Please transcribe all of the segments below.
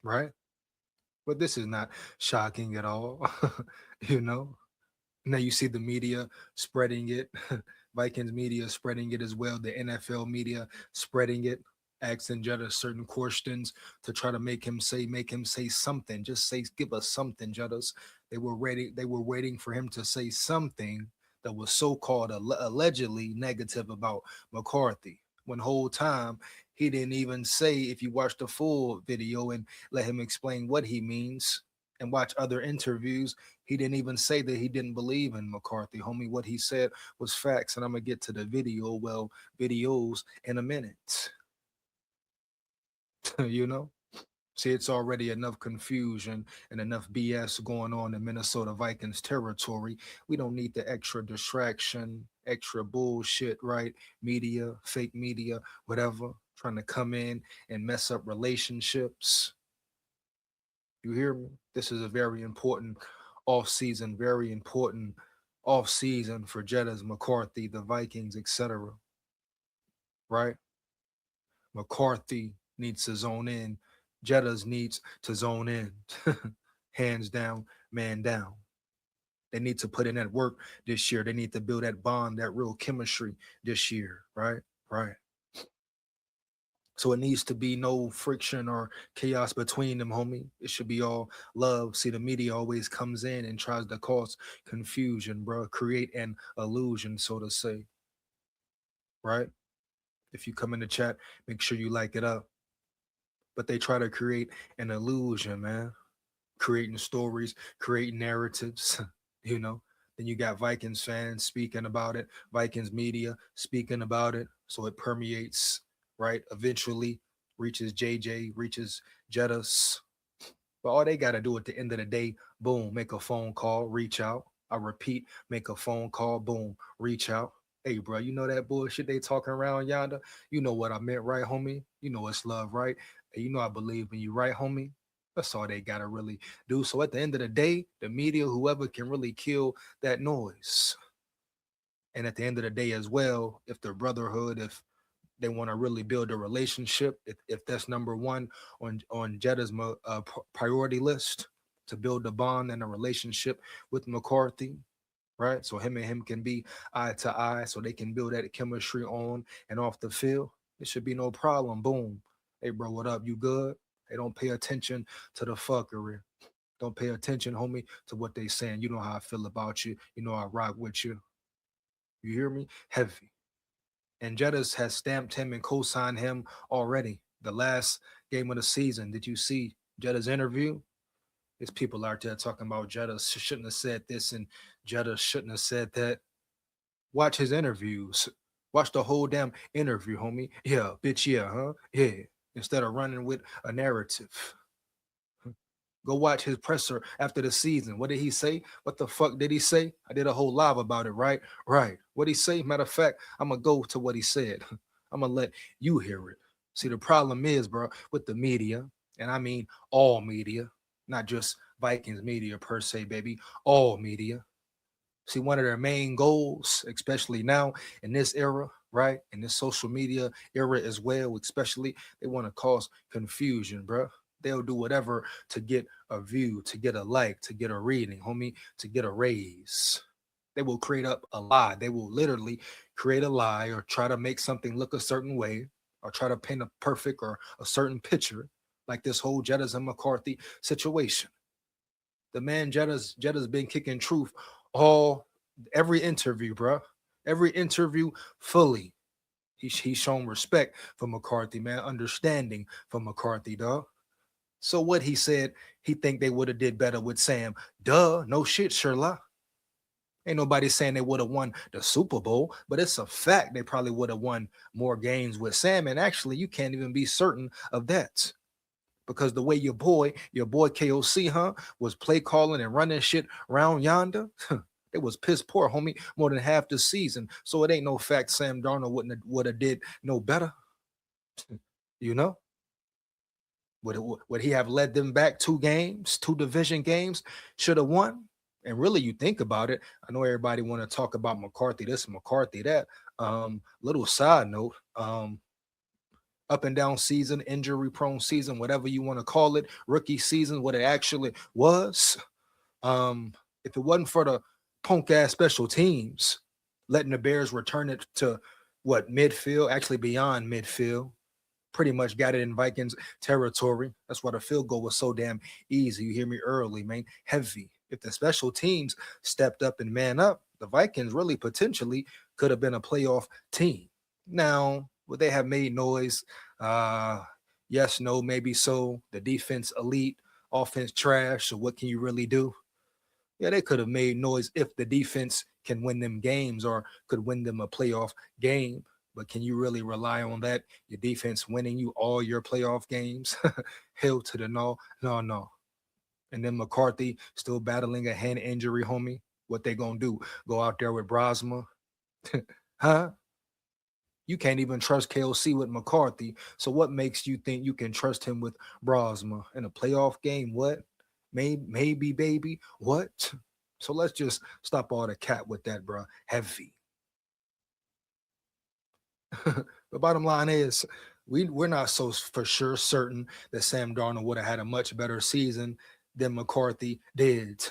right? But this is not shocking at all, you know. Now you see the media spreading it, Vikings media spreading it as well, the NFL media spreading it, asking Jetta certain questions to try to make him say something. Just say, give us something, Jettas. They were waiting for him to say something that was so-called allegedly negative about McCarthy. When whole time he didn't even say, if you watch the full video and let him explain what he means and watch other interviews, he didn't even say that he didn't believe in McCarthy, homie. What he said was facts, and I'm gonna get to the videos in a minute. you know, see, it's already enough confusion and enough BS going on in Minnesota Vikings territory. We don't need the extra distraction, extra bullshit, right? Media, fake media, whatever, trying to come in and mess up relationships. You hear me? This is a very important off season, very important off season for Jettas, McCarthy, the Vikings, etc. Right? McCarthy needs to zone in. Jettas needs to zone in. Hands down, man down. They need to put in that work this year. They need to build that bond, that real chemistry this year. Right? Right. So it needs to be no friction or chaos between them, homie. It should be all love. See, the media always comes in and tries to cause confusion, bro. Create an illusion, so to say. Right? If you come in the chat, make sure you like it up. But they try to create an illusion, man. Creating stories, creating narratives, you know. Then you got Vikings fans speaking about it, Vikings media speaking about it. So it permeates, right? Eventually reaches JJ, reaches Jettas. But all they got to do at the end of the day, boom, make a phone call, reach out. I repeat, make a phone call, boom, reach out. Hey, bro, you know that bullshit they talking around yonder? You know what I meant, right, homie? You know it's love, right? Hey, you know I believe in you, right, homie? That's all they gotta really do. So at the end of the day, the media, whoever can really kill that noise. And at the end of the day as well, if the brotherhood, if they want to really build a relationship, if that's number one on Jetta's priority list, to build a bond and a relationship with McCarthy, right? So him and him can be eye to eye, so they can build that chemistry on and off the field. It should be no problem. Boom. Hey, bro, what up? You good? Hey, don't pay attention to the fuckery. Don't pay attention, homie, to what they saying. You know how I feel about you. You know I rock with you. You hear me? Heavy. And Jettas has stamped him and co-signed him already. The last game of the season, did you see Jetta's interview? There's people out there talking about Jettas shouldn't have said this and Jetta shouldn't have said that. Watch his interviews. Watch the whole damn interview, homie. Yeah, bitch, yeah, huh? Yeah. Instead of running with a narrative. Go watch his presser after the season. What did he say? What the fuck did he say? I did a whole live about it, right? Right. What he say? Matter of fact, I'm gonna go to what he said. I'm gonna let you hear it. See, the problem is, bro, with the media, and I mean all media, not just Vikings media per se, baby. All media. See, one of their main goals, especially now in this era, right? In this social media era as well, especially, they want to cause confusion, bro. They'll do whatever to get a view, to get a like, to get a reading, homie, to get a raise. They will create up a lie. They will literally create a lie or try to make something look a certain way or try to paint a perfect or a certain picture, like this whole Jettas and McCarthy situation. The man Jetta's been kicking truth all every interview, bro. Every interview fully. He's shown respect for McCarthy, man, understanding for McCarthy, dog. So what he said, he think they would have did better with Sam. Duh, no shit, Sherlock. Ain't nobody saying they would have won the Super Bowl, but it's a fact they probably would have won more games with Sam. And actually, you can't even be certain of that because the way your boy KOC, huh, was play calling and running shit around yonder, it was piss poor, homie, more than half the season. So it ain't no fact Sam Darnold would have did no better, you know. Would he have led them back 2 games, 2 division games? Should have won. And really, you think about it. I know everybody want to talk about McCarthy this, McCarthy that. Little side note. up and down season, injury prone season, whatever you want to call it, rookie season, what it actually was. Um, if it wasn't for the punk ass special teams, letting the Bears return it to what midfield, actually beyond midfield, pretty much got it in Vikings territory. That's why the field goal was so damn easy. You hear me early, man. Heavy. If the special teams stepped up and man up, the Vikings really potentially could have been a playoff team. Now, would they have made noise? Uh yes, no, maybe so. The defense elite, offense trash. So what can you really do? Yeah, they could have made noise if the defense can win them games or could win them a playoff game. But can you really rely on that? Your defense winning you all your playoff games? Hell to the no. No, no. And then McCarthy still battling a hand injury, homie. What they gonna do? Go out there with Brosma? Huh? You can't even trust KOC with McCarthy. So what makes you think you can trust him with Brosma in a playoff game? What? Maybe, baby. What? So let's just stop all the cat with that, bro. Heavy. The bottom line is we're not so for sure certain that Sam Darnold would have had a much better season than McCarthy did.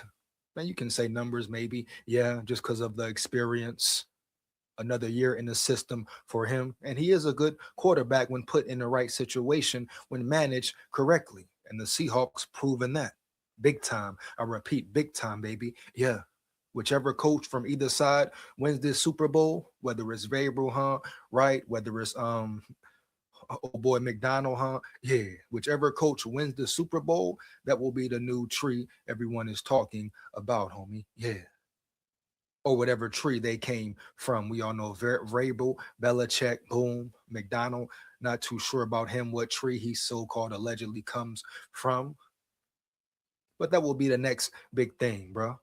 Now you can say numbers, maybe, yeah, just because of the experience, another year in the system for him. And he is a good quarterback when put in the right situation, when managed correctly. And the Seahawks proven that big time. I repeat, big time, baby. Yeah. Whichever coach from either side wins this Super Bowl, whether it's Vrabel, huh? Right? Whether it's oh boy McDonald, huh? Yeah. Whichever coach wins the Super Bowl, that will be the new tree everyone is talking about, homie. Yeah, or whatever tree they came from. We all know Vrabel, Belichick, boom, McDonald. Not too sure about him, what tree he so called allegedly comes from, but that will be the next big thing, bro.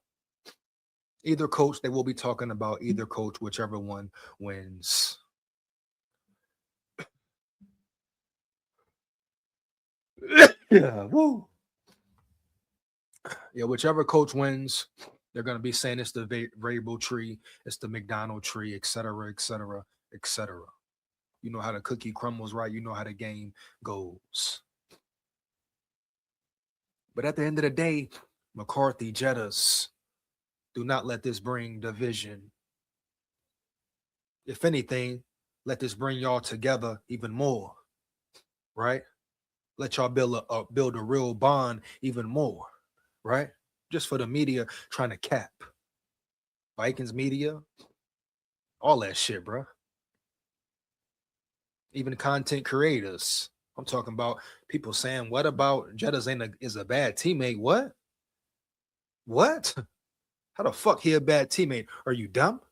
Either coach, they will be talking about either coach, whichever one wins. Yeah, woo. Yeah, whichever coach wins, they're gonna be saying it's the Vrabel tree, it's the McDonald tree, etc., etc., etc. You know how the cookie crumbles, right? You know how the game goes. But at the end of the day, McCarthy, Jettas, do not let this bring division. If anything, let this bring y'all together even more, right? Let y'all build a real bond even more, right? Just for the media trying to cap Vikings media, all that shit, bro. Even content creators. I'm talking about people saying, "What about Jettas is a bad teammate?" What? What? How the fuck he a bad teammate? Are you dumb?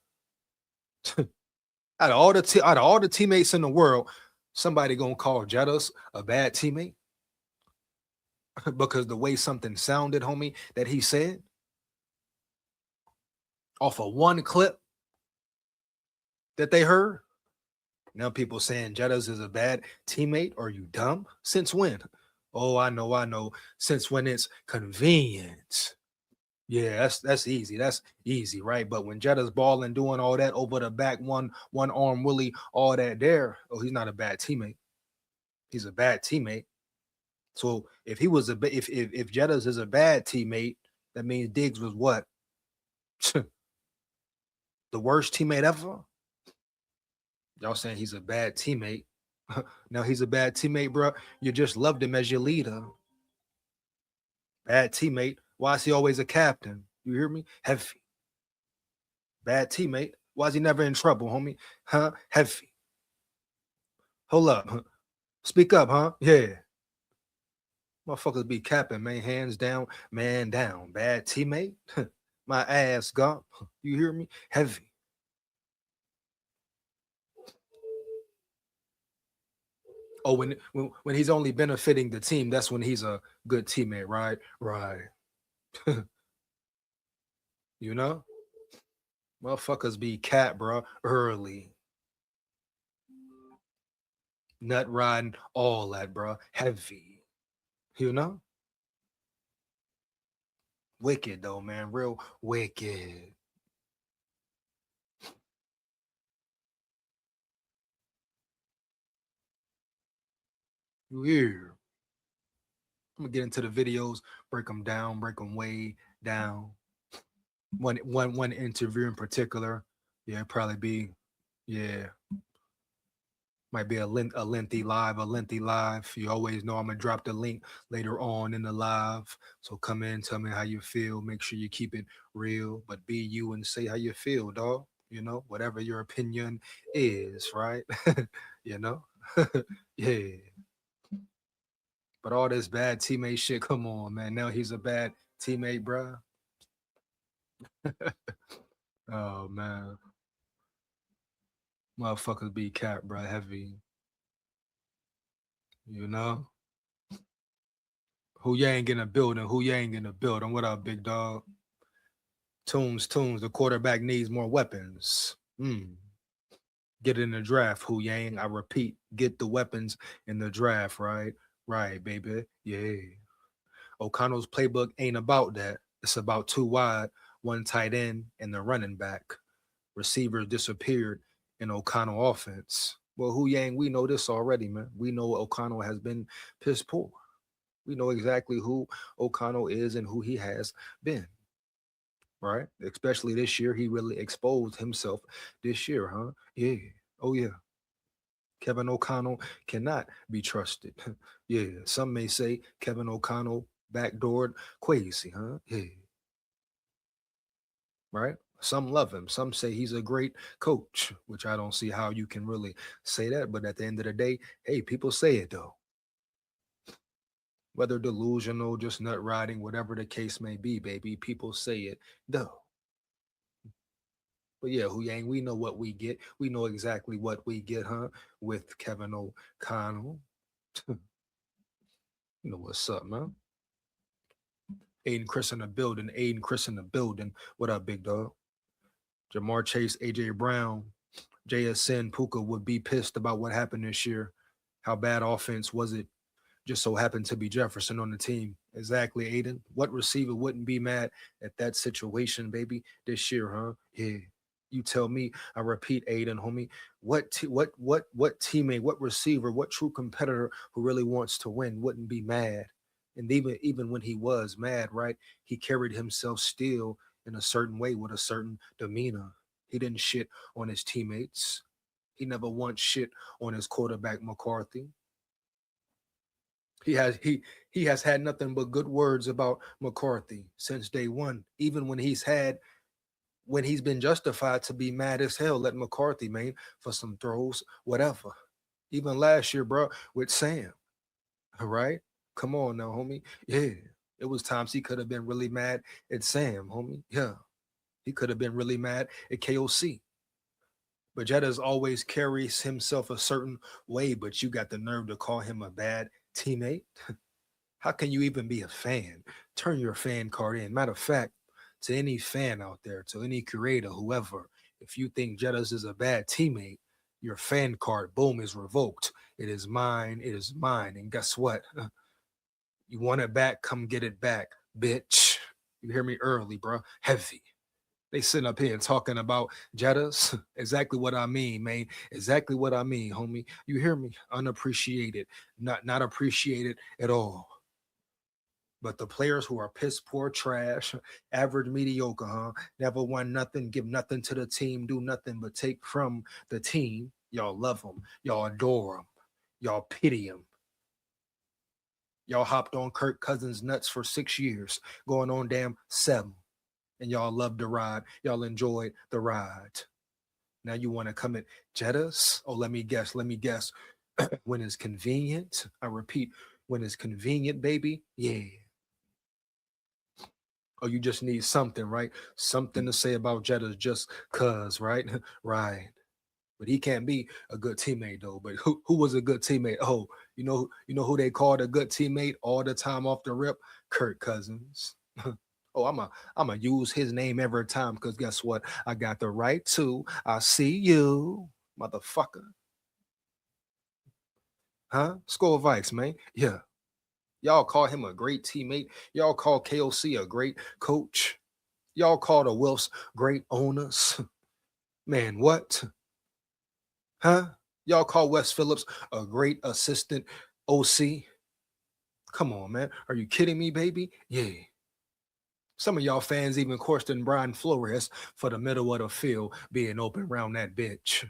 Out of all the teammates in the world, somebody gonna call Jettas a bad teammate because the way something sounded, homie, that he said off of one clip that they heard. Now people saying Jettas is a bad teammate. Are you dumb? Since when? Oh, I know. Since when it's convenient. Yeah, that's easy. That's easy, right? But when Jetta's balling, doing all that over the back, one arm Willie, all that there, oh, he's not a bad teammate. He's a bad teammate. So if he was if Jettas is a bad teammate, that means Diggs was what? The worst teammate ever? Y'all saying he's a bad teammate. Now he's a bad teammate, bro. You just loved him as your leader. Bad teammate. Why is he always a captain? You hear me? Heavy. Bad teammate. Why is he never in trouble, homie? Huh? Heavy. Hold up. Speak up, huh? Yeah. Motherfuckers be capping, man. Hands down, man down. Bad teammate. My ass gone. You hear me? Heavy. Oh, when he's only benefiting the team, that's when he's a good teammate, right? Right. You know? Motherfuckers be cat, bro, early. Nut riding, all that, bro. Heavy. You know? Wicked though, man. Real wicked. You hear? I'm gonna get into the videos, break them down, break them way down. One interview in particular, yeah, probably be, yeah, might be a lengthy live. You always know I'm gonna drop the link later on in the live. So come in, tell me how you feel. Make sure you keep it real, but be you and say how you feel, dog. You know, whatever your opinion is, right? you know, yeah. But all this bad teammate shit, come on, man. Now he's a bad teammate, bruh. Oh man, motherfuckers be capped, bruh. Heavy, you know. Who yang in the building? Who yang in the building? What up, big dog? Tunes. The quarterback needs more weapons. Get in the draft, Hu Yang. I repeat, get the weapons in the draft, right? Right, baby. Yeah. O'Connell's playbook ain't about that. It's about two wide, one tight end, and the running back. Receivers disappeared in O'Connell offense. Well, Hu Yang, we know this already, man. We know O'Connell has been piss poor. We know exactly who O'Connell is and who he has been, right? Especially this year, he really exposed himself this year, huh? Yeah. Oh, yeah. Kevin O'Connell cannot be trusted. yeah. Some may say Kevin O'Connell backdoored Quasi, huh? Yeah. Right? Some love him. Some say he's a great coach, which I don't see how you can really say that. But at the end of the day, hey, people say it though. Whether delusional, just nut riding, whatever the case may be, baby, people say it though. But yeah, Hu Yang, we know what we get. We know exactly what we get, huh? With Kevin O'Connell. you know what's up, man? Aiden Chris in the building. Aiden Chris in the building. What up, big dog? Jamar Chase, AJ Brown, JSN, Puka would be pissed about what happened this year. How bad offense was it? Just so happened to be Jefferson on the team. Exactly, Aiden. What receiver wouldn't be mad at that situation, baby, this year, huh? Yeah. You tell me. I repeat, Aiden, homie. What teammate, what receiver, what true competitor who really wants to win wouldn't be mad? And even when he was mad, right? He carried himself still in a certain way with a certain demeanor. He didn't shit on his teammates. He never once shit on his quarterback McCarthy. He has had nothing but good words about McCarthy since day one. Even when he's been justified to be mad as hell at McCarthy, man, for some throws, whatever. Even last year, bro, with Sam. All right, come on now, homie. Yeah, it was times he could have been really mad at Sam, homie. Yeah, he could have been really mad at KOC. But Jettas always carries himself a certain way, but you got the nerve to call him a bad teammate. How can you even be a fan? Turn your fan card in. Matter of fact, to any fan out there, to any creator, whoever, if you think Jettas is a bad teammate, your fan card, boom, is revoked. It is mine. It is mine. And guess what? You want it back? Come get it back, bitch. You hear me early, bro. Heavy. They sitting up here and talking about Jettas. Exactly what I mean, man. Exactly what I mean, homie. You hear me? Unappreciated. Not appreciated at all. But the players who are piss poor, trash, average, mediocre, huh? Never won nothing, give nothing to the team, do nothing but take from the team. Y'all love them. Y'all adore them. Y'all pity them. Y'all hopped on Kirk Cousins nuts for 6 years, going on damn 7. And y'all loved the ride. Y'all enjoyed the ride. Now you want to come at Jettas? Oh, let me guess. Let me guess. when it's convenient, I repeat, when it's convenient, baby, yeah. Or you just need something, right? Something to say about Jettas just cuz, right? right. But he can't be a good teammate though. But who was a good teammate? Oh, you know who they called a good teammate all the time off the rip? Kirk Cousins. oh, I'm a use his name every time because guess what? I got the right to. I see you, motherfucker. Huh? Score Vikes, man. Yeah. Y'all call him a great teammate. Y'all call KOC a great coach. Y'all call the Wilfs great owners. Man, what? Huh? Y'all call Wes Phillips a great assistant OC. Come on, man. Are you kidding me, baby? Yeah. Some of y'all fans even questioned Brian Flores for the middle of the field being open around that bitch.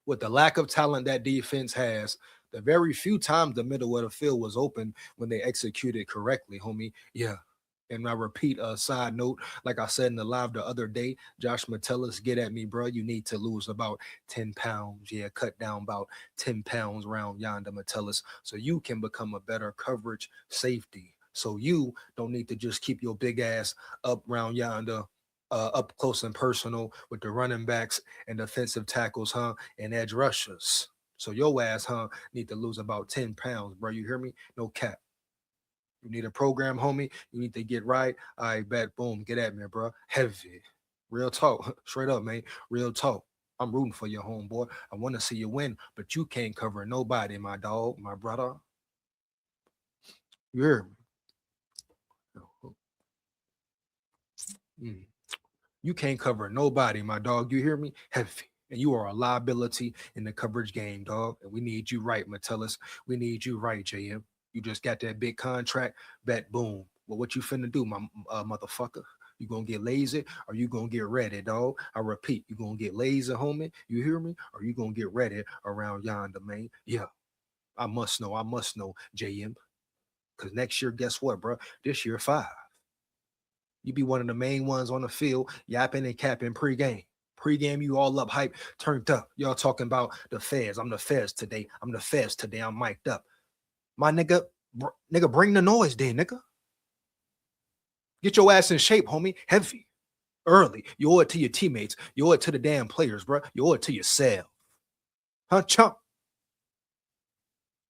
With the lack of talent that defense has, the very few times the middle of the field was open when they executed correctly, homie. Yeah. And I repeat a side note, like I said in the live the other day, Josh Metellus, get at me, bro. You need to lose about 10 pounds. Yeah, cut down about 10 pounds around yonder, Metellus, so you can become a better coverage safety. So you don't need to just keep your big ass up round yonder, up close and personal with the running backs and defensive tackles, huh? And edge rushers. So your ass, huh, need to lose about 10 pounds, bro. You hear me? No cap. You need a program, homie. You need to get right. I bet. Boom. Get at me, bro. Heavy. Real talk. Straight up, man. Real talk. I'm rooting for your homeboy. I want to see you win, but you can't cover nobody, my dog, my brother. You hear me? Mm. You can't cover nobody, my dog. You hear me? Heavy. And you are a liability in the coverage game, dog. And we need you right, Metellus. We need you right, JM. You just got that big contract. Bet boom. Well, what you finna do, my motherfucker? You gonna get lazy or you gonna get ready, dog? I repeat, you gonna get lazy, homie. You hear me? Or you gonna get ready around yonder, man? Yeah, I must know. I must know, JM. Because next year, guess what, bro? This year, 5. You be one of the main ones on the field, yapping and capping pregame. Pregame, you all up, hype, turned up. Y'all talking about the feds. I'm the feds today. I'm the feds today. I'm mic'd up. My nigga, nigga, bring the noise then, nigga. Get your ass in shape, homie. Heavy. Early. You owe it to your teammates. You owe it to the damn players, bro. You owe it to yourself. Huh, chump?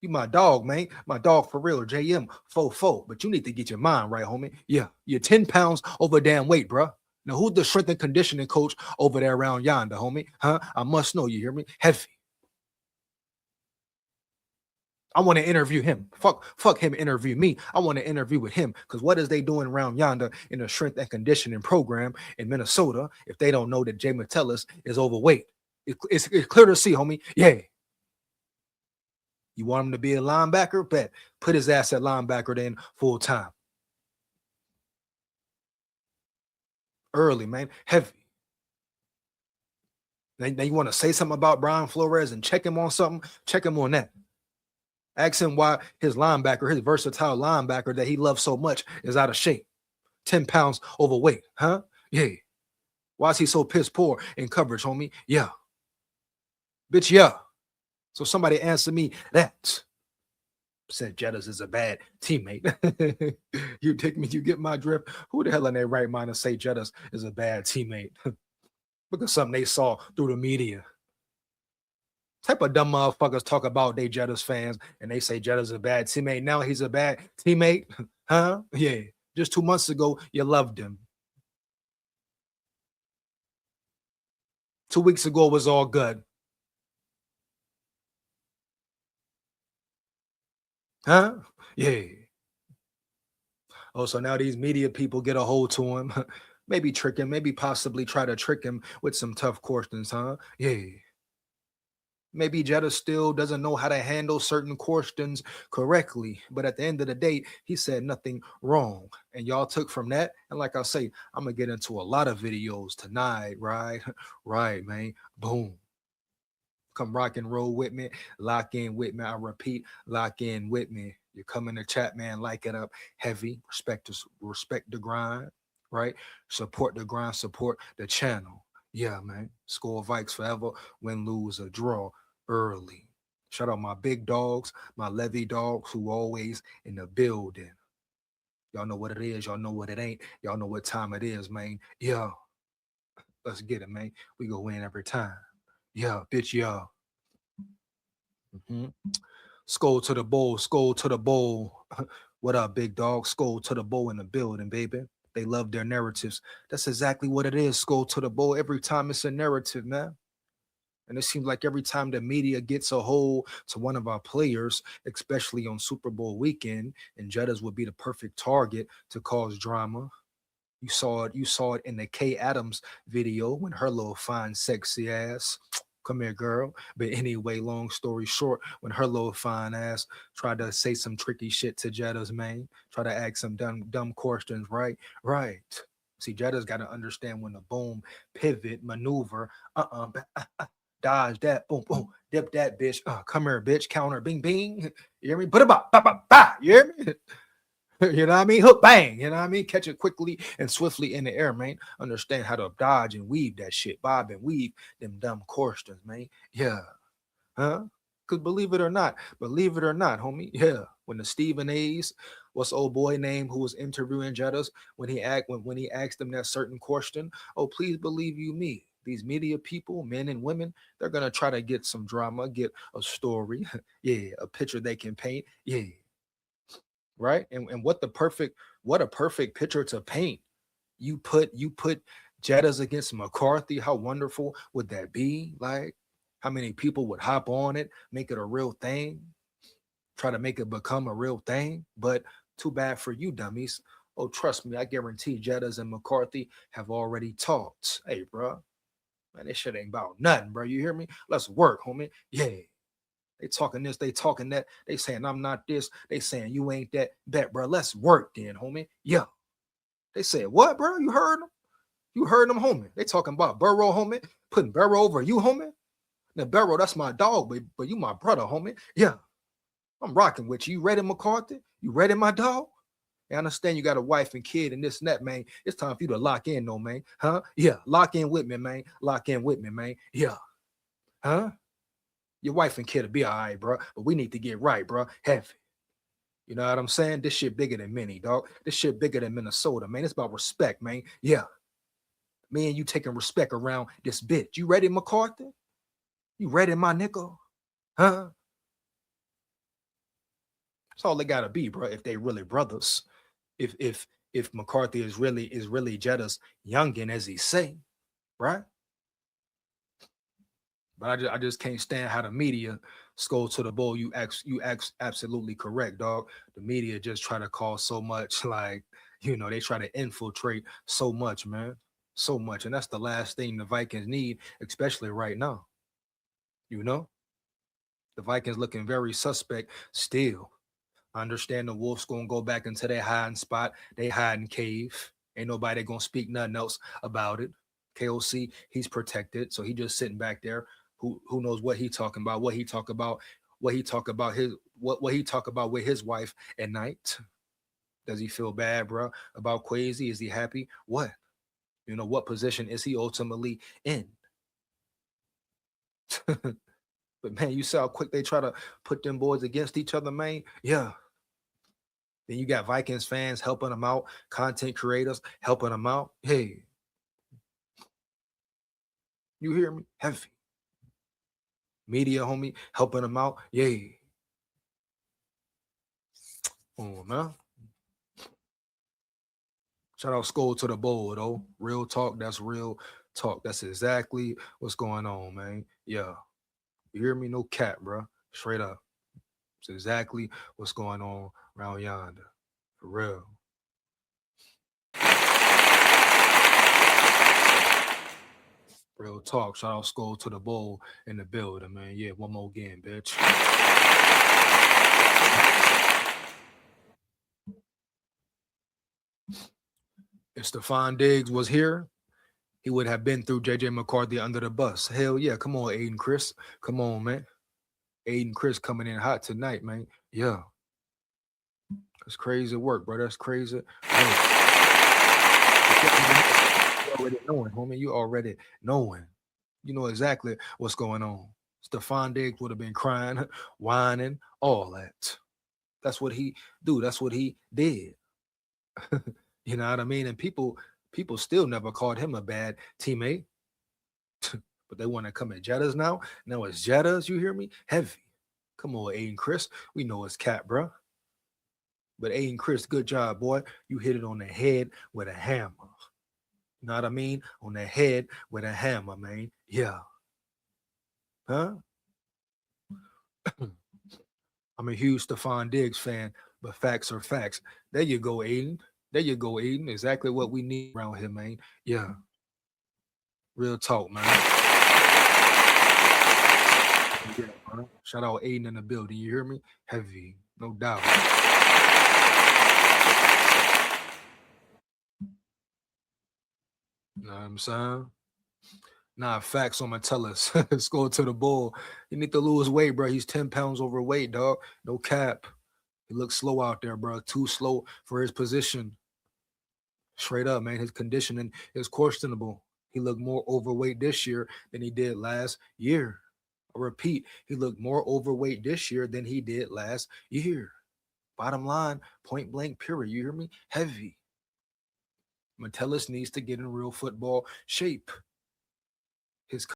You my dog, man. My dog for real, JM, 4-4. But you need to get your mind right, homie. Yeah, you're 10 pounds over damn weight, bro. Now, who's the strength and conditioning coach over there around yonder, homie? Huh? I must know, you hear me? Heavy. I want to interview him. Fuck him interview me. I want to interview with him because what is they doing around yonder in a strength and conditioning program in Minnesota if they don't know that Jay Metellus is overweight? It's clear to see, homie. Yeah. You want him to be a linebacker? Bet. Put his ass at linebacker then full time. Early, man. Heavy. Now you want to say something about Brian Flores and check him on something? Check him on that. Ask him why his linebacker, his versatile linebacker that he loves so much, is out of shape. 10 pounds overweight, huh? Yeah. Why is he so piss poor in coverage, homie? Yeah. Bitch, yeah. So somebody answer me that. Said Jettas is a bad teammate. You take me, you get my drift. Who the hell in their right mind to say Jettas is a bad teammate? Because something they saw through the media. Type of dumb motherfuckers talk about they Jettas fans and they say Jettas a bad teammate. Now he's a bad teammate, huh? Yeah. Just 2 months ago, you loved him. 2 weeks ago was all good, huh? Yeah. Oh, so now these media people get a hold to him, maybe trick him, maybe possibly try to trick him with some tough questions, huh? Yeah. Maybe Jetta still doesn't know how to handle certain questions correctly. But at the end of the day, he said nothing wrong. And y'all took from that. And like I say, I'm going to get into a lot of videos tonight, right? Right, man. Boom. Come rock and roll with me. Lock in with me. I repeat, lock in with me. You come in the chat, man. Like it up heavy. Respect the grind, right? Support the grind. Support the channel. Yeah, man. Score Vikes forever. Win, lose, or draw early. Shout out my big dogs, my levy dogs who always in the building. Y'all know what it is. Y'all know what it ain't. Y'all know what time it is, man. Yeah, let's get it, man. We go win every time. Yeah, bitch, yeah. Mhm. Skol to the bowl, skol to the bowl. What up, big dog? Skol to the bowl in the building, baby. They love their narratives. That's exactly what it is. Skol to the bowl. Every time it's a narrative, man. And it seems like every time the media gets a hold to one of our players, especially on Super Bowl weekend, and Jettas would be the perfect target to cause drama. You saw it in the Kay Adams video when her little fine, sexy ass. Come here, girl. But anyway, long story short, when her little fine ass tried to say some tricky shit to Jetta's, man, try to ask some dumb questions, right? Right. See, Jetta's got to understand when to boom, pivot, maneuver, dodge that, boom, boom, dip that bitch, come here, bitch, counter, bing, bing. You hear me? Put it ba, ba, ba, ba. You hear me? You know what I mean? Hook, bang. You know what I mean? Catch it quickly and swiftly in the air, man. Understand how to dodge and weave that shit, bob and weave them dumb questions, man. Yeah. Huh? Because believe it or not, homie. Yeah. When the Stephen A's, what's old boy name who was interviewing Jettas, when he asked them that certain question, oh, please believe you me. These media people, men and women, they're gonna try to get some drama, get a story, yeah, a picture they can paint, yeah, right. And what a perfect picture to paint. You put Jettas against McCarthy. How wonderful would that be? Like, how many people would hop on it, make it a real thing, try to make it become a real thing? But too bad for you, dummies. Oh, trust me, I guarantee Jettas and McCarthy have already talked. Hey, bro, man, this shit ain't about nothing, bro. You hear me? Let's work, homie. Yeah. They talking this, they talking that. They saying I'm not this. They saying you ain't that. Bet, bro. Let's work then, homie. Yeah. They said what, bro? You heard them? You heard them, homie. They talking about Burrow, homie. Putting Burrow over you, homie. Now, Burrow, that's my dog, but you my brother, homie. Yeah. I'm rocking with you. You ready, McCarthy? You ready, my dog? I understand you got a wife and kid and this and that, man. It's time for you to lock in, though, man. Huh? Yeah. Lock in with me, man. Lock in with me, man. Yeah. Huh? Your wife and kid will be all right, bro. But we need to get right, bro. Heavy. You know what I'm saying? This shit bigger than many, dog. This shit bigger than Minnesota, man. It's about respect, man. Yeah. Me and you taking respect around this bitch. You ready, McCarthy? You ready, my nigga? Huh? That's all they gotta be, bro. If they really brothers. If McCarthy is really Jetta's youngin, as he say, right? But I just can't stand how the media SKOL to the bull. You act absolutely correct, dog. The media just try to cause so much, like, they try to infiltrate so much, man. So much. And that's the last thing the Vikings need, especially right now. You know? The Vikings looking very suspect still. I understand the Wolves gonna go back into their hiding spot, they hiding cave. Ain't nobody gonna speak nothing else about it. KOC, he's protected, so he just sitting back there. Who knows what he talking about? What he talk about with his wife at night? Does he feel bad, bro, about Quasi? Is he happy? What? What position is he ultimately in? But man, you see how quick they try to put them boys against each other, man. Yeah. Then you got Vikings fans helping them out, content creators helping them out. Hey, you hear me? Heavy. Media, homie, helping them out. Yay. Oh, man. Shout out SKOL to the bowl, though. Real talk, that's real talk. That's exactly what's going on, man. Yeah. You hear me? No cap, bro. Straight up. It's exactly what's going on around yonder. For real. Real talk. Shout out SKOL to the bowl in the building, man. Yeah, one more game, bitch. If Stephon Diggs was here, he would have been through JJ McCarthy under the bus. Hell yeah. Come on, Aiden Chris. Come on, man. Aiden Chris coming in hot tonight, man. Yeah. That's crazy work, bro. That's crazy. You already knowing, homie. You already knowing. You know exactly what's going on. Stephon Diggs would have been crying, whining, all that. That's what he do. That's what he did. You know what I mean? And people still never called him a bad teammate. But they want to come at Jettas now. Now it's Jettas, you hear me? Heavy. Come on, Aiden Chris. We know it's cat, bro. But Aiden Chris, good job, boy. You hit it on the head with a hammer. You know what I mean? On the head with a hammer, man. Yeah. Huh? I'm a huge Stephon Diggs fan, but facts are facts. There you go, Aiden. There you go, Aiden. Exactly what we need around here, man. Yeah. Real talk, man. Yeah, bro. Shout out Aiden in the building. You hear me? Heavy, no doubt. You know what I'm saying? Nah, facts on Metellus. Let's go to the bull. You need to lose weight, bro. He's 10 pounds overweight, dog. No cap. He looks slow out there, bro. Too slow for his position. Straight up, man. His conditioning is questionable. He looked more overweight this year than he did last year. I repeat, he looked more overweight this year than he did last year. Bottom line, point blank, period. You hear me? Heavy. Metellus needs to get in real football shape.